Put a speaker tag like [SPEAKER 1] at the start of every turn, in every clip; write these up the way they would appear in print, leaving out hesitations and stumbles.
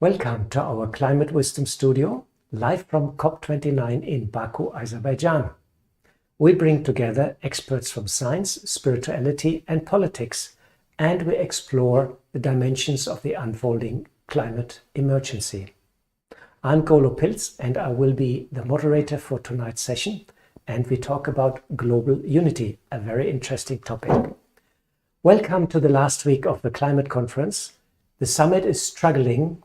[SPEAKER 1] Welcome to our Climate Wisdom Studio, live from COP29 in Baku, Azerbaijan. We bring together experts from science, spirituality and politics, and we explore the dimensions of the unfolding climate emergency. I'm Golo Pilz and I will be the moderator for tonight's session, and we talk about global unity, a very interesting topic. Welcome to the last week of the climate conference. The summit is struggling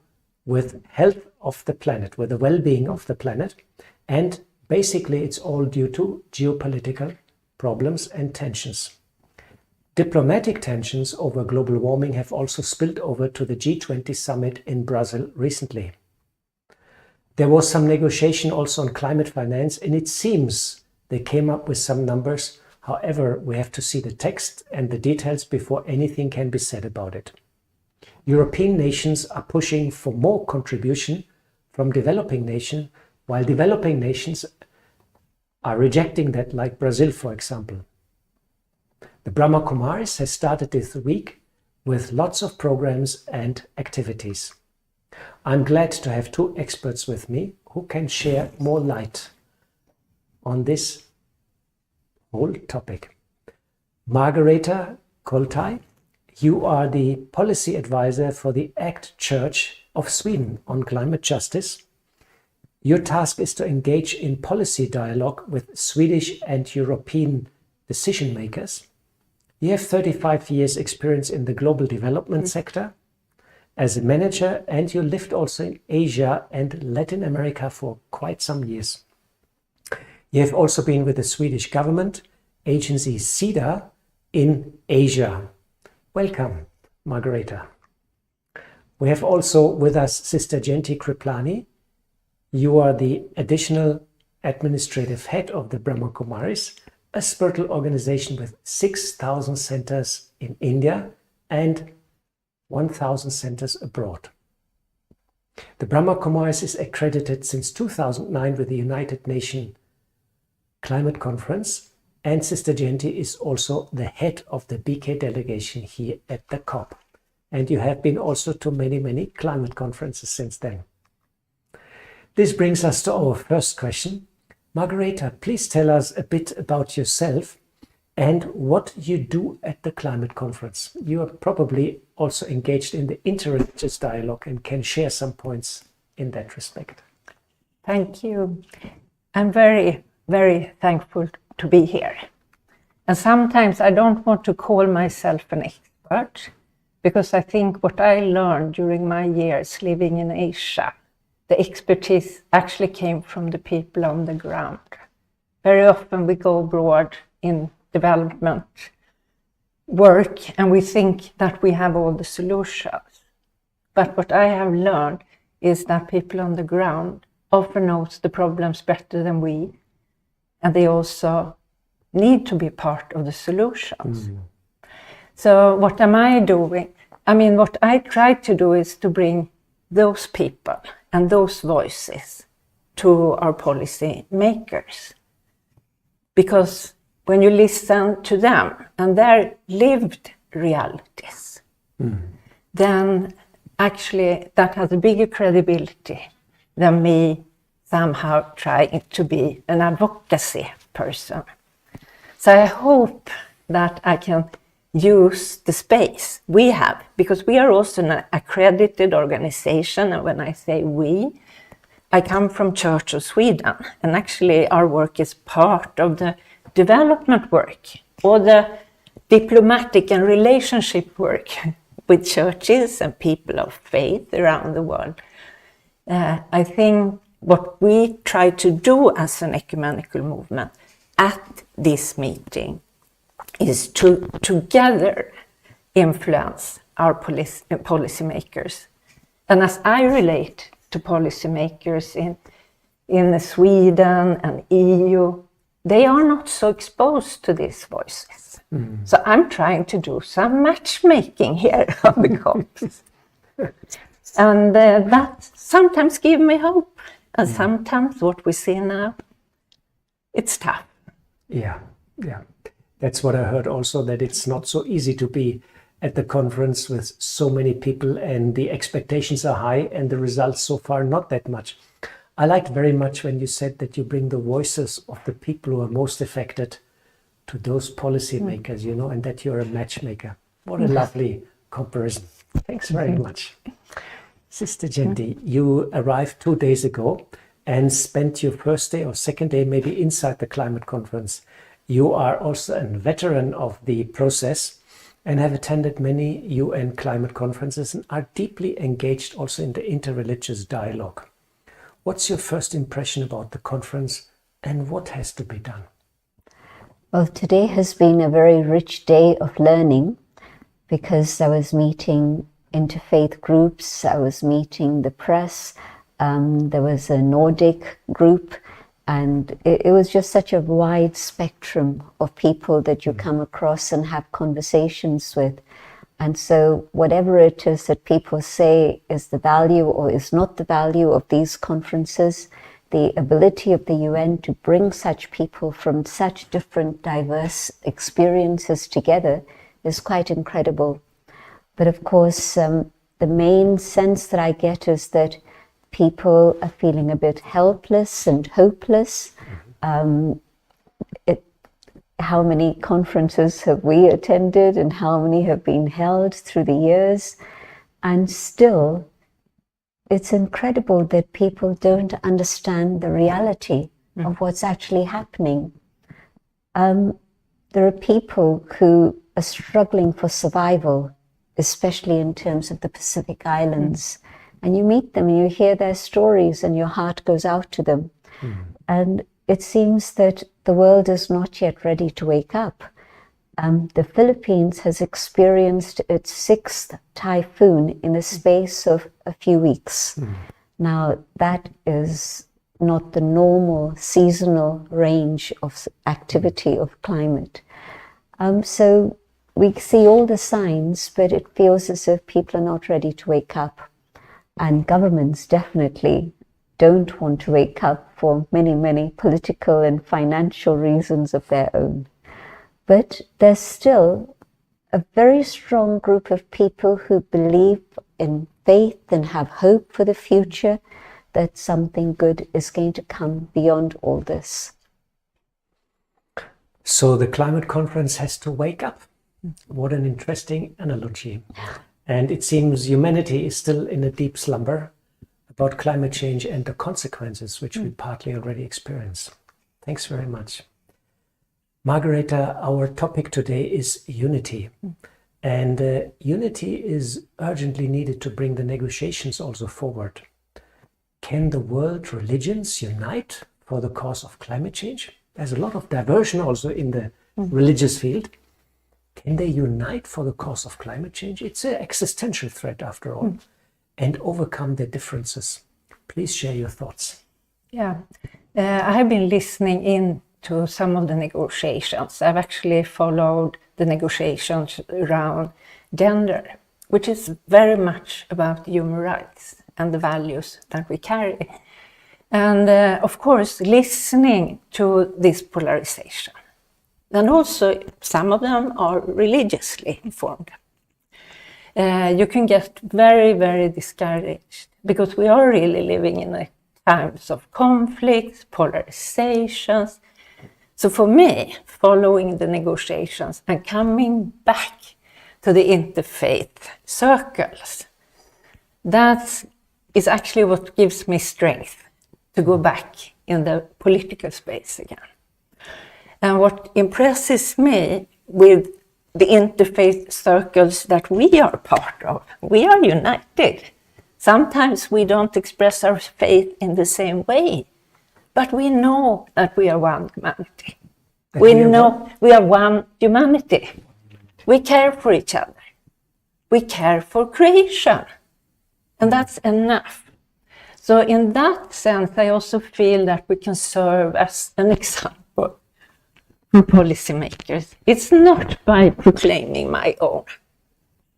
[SPEAKER 1] with health of the planet, with the well-being of the planet, and basically it's all due to geopolitical problems and tensions. Diplomatic tensions over global warming have also spilled over to the G20 summit in Brazil recently. There was some negotiation also on climate finance, and it seems they came up with some numbers. However, we have to see the text and the details before anything can be said about it. European nations are pushing for more contribution from developing nations, while developing nations are rejecting that, like Brazil, for example. The Brahma Kumaris has started this week with lots of programs and activities. I'm glad to have two experts with me who can share more light on this whole topic. Margareta Koltai, you are the policy advisor for the ACT Church of Sweden on climate justice. Your task is to engage in policy dialogue with Swedish and European decision makers. You have 35 years experience in the global development sector as a manager, and you lived also in Asia and Latin America for quite some years. You have also been with the Swedish government agency SIDA in Asia. Welcome, Margareta. We have also with us Sister Jayanti. You are the additional administrative head of the Brahma Kumaris, a spiritual organization with 6,000 centers in India and 1,000 centers abroad. The Brahma Kumaris is accredited since 2009 with the United Nations Climate Conference, and Sister Jayanti is also the head of the BK delegation here at the COP. And you have been also to many climate conferences since then. This brings us to our first question. Margareta, please tell us a bit about yourself and what you do at the climate conference. You are probably also engaged in the interreligious dialogue and can share some points in that respect.
[SPEAKER 2] Thank you. I'm very thankful to be here. And sometimes I don't want to call myself an expert, because I think what I learned during my years living in Asia, the expertise actually came from the people on the ground. Very often we go abroad in development work and we think that we have all the solutions. But what I have learned is that people on the ground often knows the problems better than we, and they also need to be part of the solutions. So what am I doing? I mean, what I try to do is to bring those people and those voices to our policy makers. Because when you listen to them and their lived realities, then actually that has a bigger credibility than me somehow trying to be an advocacy person. So I hope that I can use the space we have, because we are also an accredited organization. And when I say we, I come from Church of Sweden, and actually our work is part of the development work or the diplomatic and relationship work with churches and people of faith around the world. I think what we try to do as an ecumenical movement at this meeting is to together influence our policymakers. And as I relate to policymakers in Sweden and EU, they are not so exposed to these voices. So I'm trying to do some matchmaking here on the COPs. And that sometimes gives me hope. And sometimes what we see now, it's tough.
[SPEAKER 1] Yeah. That's what I heard also, that it's not so easy to be at the conference with so many people, and the expectations are high and the results so far not that much. I liked very much when you said that you bring the voices of the people who are most affected to those policymakers, you know, and that you're a matchmaker. What a lovely comparison. Thanks very much. Sister Jayanti, you arrived 2 days ago and spent your first day or second day maybe inside the climate conference. You are also a veteran of the process and have attended many UN climate conferences and are deeply engaged also in the interreligious dialogue. What's your first impression about the conference and what has to be done?
[SPEAKER 3] Well, today has been a very rich day of learning because I was meeting interfaith groups, I was meeting the press, there was a Nordic group, and it was just such a wide spectrum of people that you come across and have conversations with. And so whatever it is that people say is the value or is not the value of these conferences, the ability of the UN to bring such people from such different diverse experiences together is quite incredible. But of course, the main sense that I get is that people are feeling a bit helpless and hopeless. How many conferences have we attended and how many have been held through the years? And still, it's incredible that people don't understand the reality of what's actually happening. There are people who are struggling for survival, especially in terms of the Pacific Islands. And you meet them and you hear their stories and your heart goes out to them. And it seems that the world is not yet ready to wake up. The Philippines has experienced its 6th typhoon in the space of a few weeks. Now, that is not the normal seasonal range of activity of climate. So we see all the signs, but it feels as if people are not ready to wake up. And governments definitely don't want to wake up for many, many political and financial reasons of their own. But there's still a very strong group of people who believe in faith and have hope for the future, that something good is going to come beyond all this.
[SPEAKER 1] So the climate conference has to wake up. What an interesting analogy. And it seems humanity is still in a deep slumber about climate change and the consequences, which we partly already experience. Thanks very much. Margareta, our topic today is unity. And unity is urgently needed to bring the negotiations also forward. Can the world religions unite for the cause of climate change? There's a lot of diversion also in the religious field. Can they unite for the cause of climate change? It's an existential threat after all. And overcome their differences. Please share your thoughts.
[SPEAKER 2] Yeah, I have been listening in to some of the negotiations. I've actually followed the negotiations around gender, which is very much about human rights and the values that we carry. And of course, listening to this polarization. And also, some of them are religiously informed. You can get very, very discouraged because we are really living in times of conflicts, polarizations. So for me, following the negotiations and coming back to the interfaith circles, that is actually what gives me strength to go back in the political space again. And what impresses me with the interfaith circles that we are part of, we are united. Sometimes we don't express our faith in the same way, but we know that we are one humanity. We know we are one humanity. We care for each other. We care for creation. And that's enough. So in that sense, I also feel that we can serve as an example for policymakers. It's not by proclaiming my own.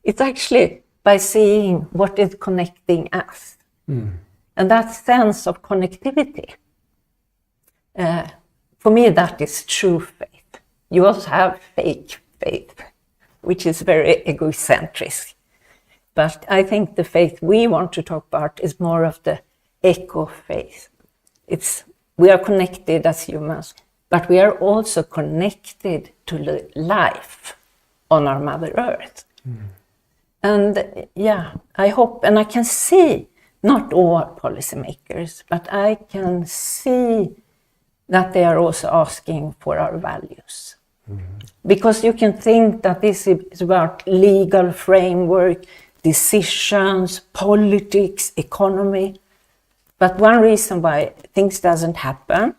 [SPEAKER 2] It's actually by seeing what is connecting us. And that sense of connectivity, for me, that is true faith. You also have fake faith. which is very egocentric. But I think the faith we want to talk about is more of the eco-faith. We are connected as humans, but we are also connected to the life on our Mother Earth. And yeah, I hope, and I can see, not all policymakers, but I can see that they are also asking for our values. Because you can think that this is about legal framework, decisions, politics, economy. But one reason why things doesn't happen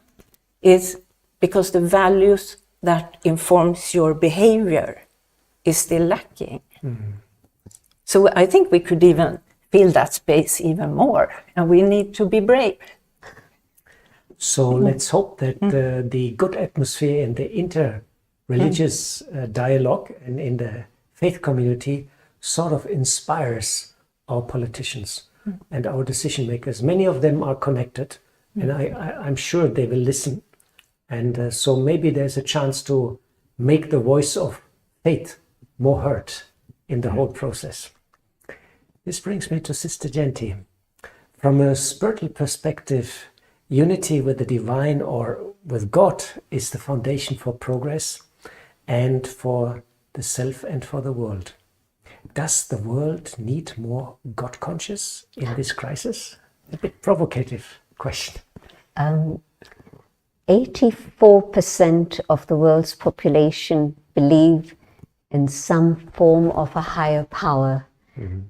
[SPEAKER 2] is because the values that informs your behavior is still lacking. So I think we could even fill that space even more, and we need to be brave.
[SPEAKER 1] So let's hope that the good atmosphere in the inter-religious dialogue and in the faith community sort of inspires our politicians and our decision makers. Many of them are connected, and I'm sure they will listen. And so maybe there's a chance to make the voice of faith more heard in the whole process. This brings me to Sister Jayanti. From a spiritual perspective, unity with the divine or with God is the foundation for progress and for the self and for the world. Does the world need more God conscious in this crisis? A bit provocative question.
[SPEAKER 3] 84% of the world's population believe in some form of a higher power.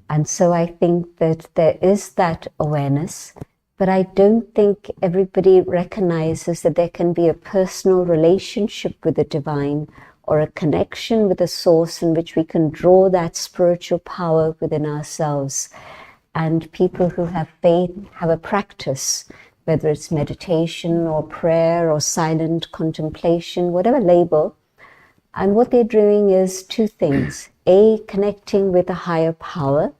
[SPEAKER 3] And so I think that there is that awareness, but I don't think everybody recognizes that there can be a personal relationship with the divine or a connection with the source in which we can draw that spiritual power within ourselves. And people who have faith have a practice, whether it's meditation or prayer or silent contemplation, whatever label. And what they're doing is two things. A, connecting with a higher power,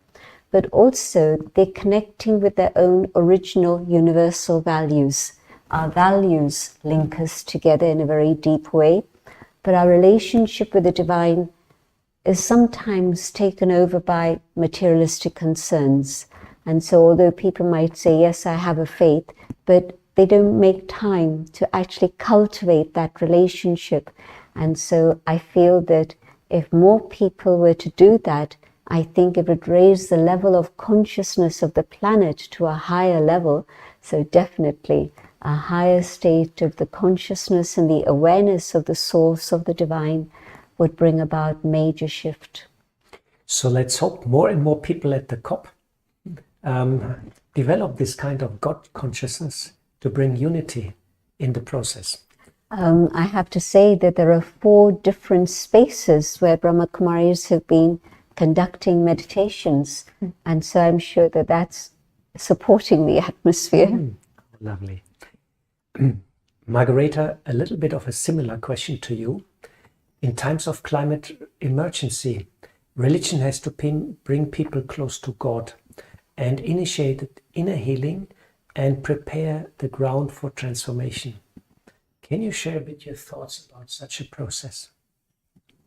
[SPEAKER 3] but also they're connecting with their own original universal values. Our values link us together in a very deep way, but our relationship with the divine is sometimes taken over by materialistic concerns. And so although people might say, yes, I have a faith, but they don't make time to actually cultivate that relationship. And so I feel that if more people were to do that, I think it would raise the level of consciousness of the planet to a higher level. So definitely a higher state of the consciousness and the awareness of the source of the divine would bring about major shift.
[SPEAKER 1] So let's hope more and more people at the COP develop this kind of God consciousness to bring unity in the process.
[SPEAKER 3] I have to say that there are 4 different spaces where Brahma Kumaris have been conducting meditations. And so I'm sure that that's supporting the atmosphere.
[SPEAKER 1] Lovely. Margareta, a little bit of a similar question to you. In times of climate emergency, religion has to bring people close to God and initiate inner healing and prepare the ground for transformation. Can you share a bit your thoughts about such a process?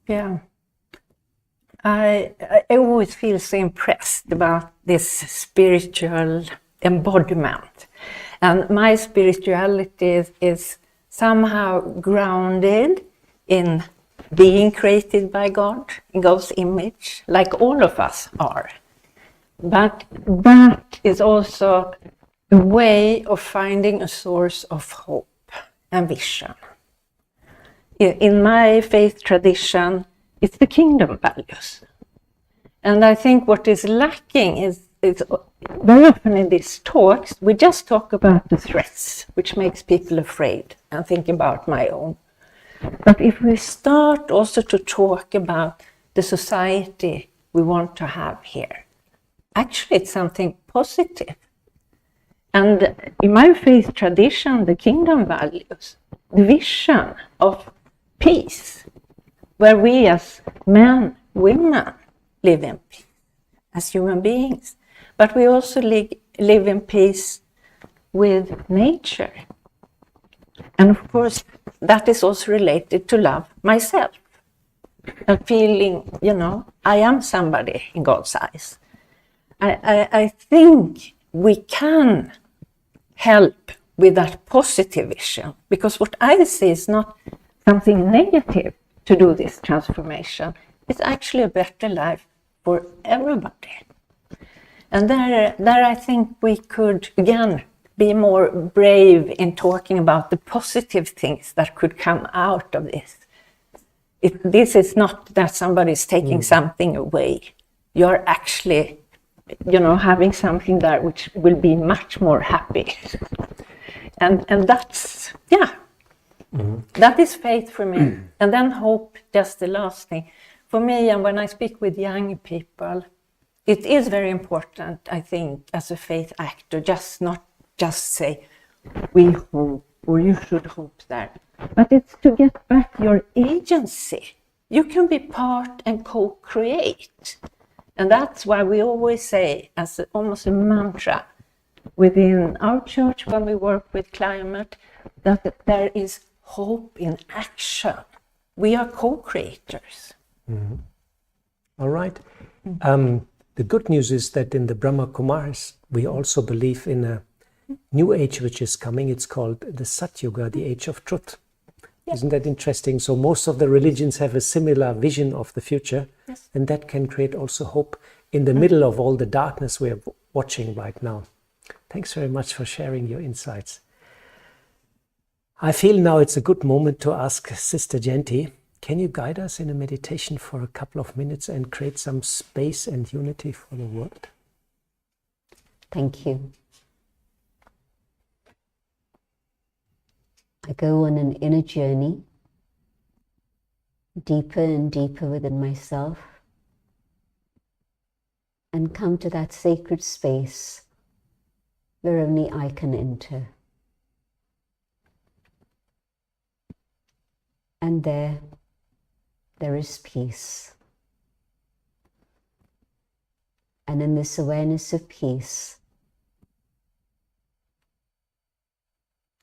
[SPEAKER 2] Yeah. I always feel so impressed about this spiritual embodiment. And my spirituality is somehow grounded in being created by God, in God's image, like all of us are. But that is also a way of finding a source of hope and vision. In my faith tradition, it's the kingdom values. And I think what is lacking is very often in these talks, we just talk about the threats, which makes people afraid, and think about my own. But if we start also to talk about the society we want to have here, actually it's something positive. And in my faith tradition, the kingdom values, the vision of peace, where we as men, women live in peace as human beings, but we also live in peace with nature. And of course, that is also related to love myself. and feeling, I am somebody in God's eyes. I think we can help with that positive vision, because what I see is not something negative to do this transformation. It's actually a better life for everybody. And there I think we could, again, be more brave in talking about the positive things that could come out of this. This is not that somebody is taking something away. You're actually, having something there which will be much more happy. And that's, that is faith for me. And then hope, just the last thing. For me, and when I speak with young people, it is very important, I think, as a faith actor, not just say, we hope, or you should hope that. But it's to get back your agency. You can be part and co-create. And that's why we always say, as almost a mantra within our church when we work with climate, that there is hope in action. We are co-creators.
[SPEAKER 1] Mm-hmm. All right. The good news is that in the Brahma Kumaris, we also believe in a new age which is coming. It's called the Satyuga, the age of truth. Yes. Isn't that interesting? So most of the religions have a similar vision of the future, yes. And that can create also hope in the middle of all the darkness we're watching right now. Thanks very much for sharing your insights. I feel now it's a good moment to ask Sister Jayanti, can you guide us in a meditation for a couple of minutes and create some space and unity for the world?
[SPEAKER 3] Thank you. I go on an inner journey, deeper and deeper within myself, and come to that sacred space where only I can enter. And there is peace. And in this awareness of peace,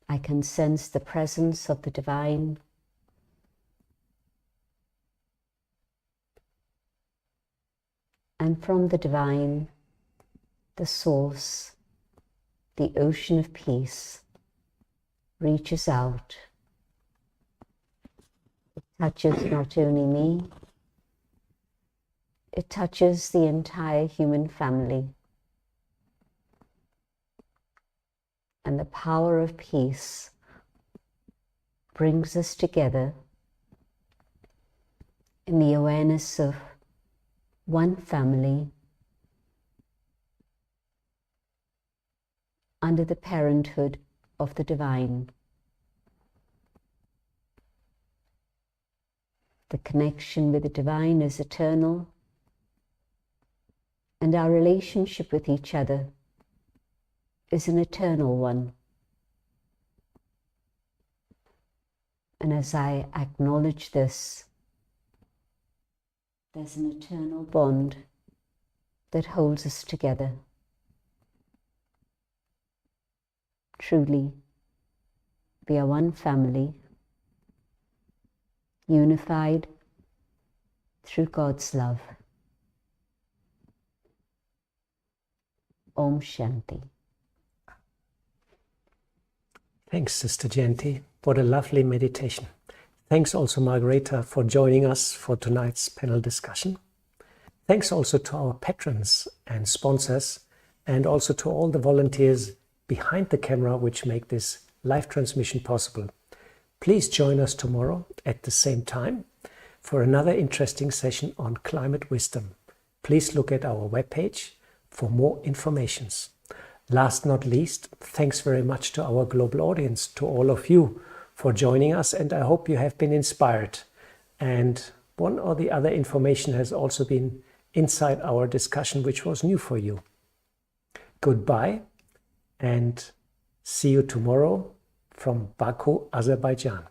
[SPEAKER 3] I can sense the presence of the divine, and from the divine, the source, the ocean of peace, reaches out. It touches not only me, it touches the entire human family. And the power of peace brings us together in the awareness of one family under the parenthood of the divine. The connection with the divine is eternal, and our relationship with each other is an eternal one. And as I acknowledge this, there's an eternal bond that holds us together. Truly, we are one family, unified through God's love. Om Shanti.
[SPEAKER 1] Thanks, Sister Jayanti. What a lovely meditation. Thanks also, Margareta, for joining us for tonight's panel discussion. Thanks also to our patrons and sponsors, and also to all the volunteers behind the camera which make this live transmission possible. Please join us tomorrow at the same time for another interesting session on climate wisdom. Please look at our webpage for more information. Last not least, thanks very much to our global audience, to all of you for joining us, and I hope you have been inspired. And one or the other information has also been inside our discussion which was new for you. Goodbye and see you tomorrow from Baku, Azerbaijan.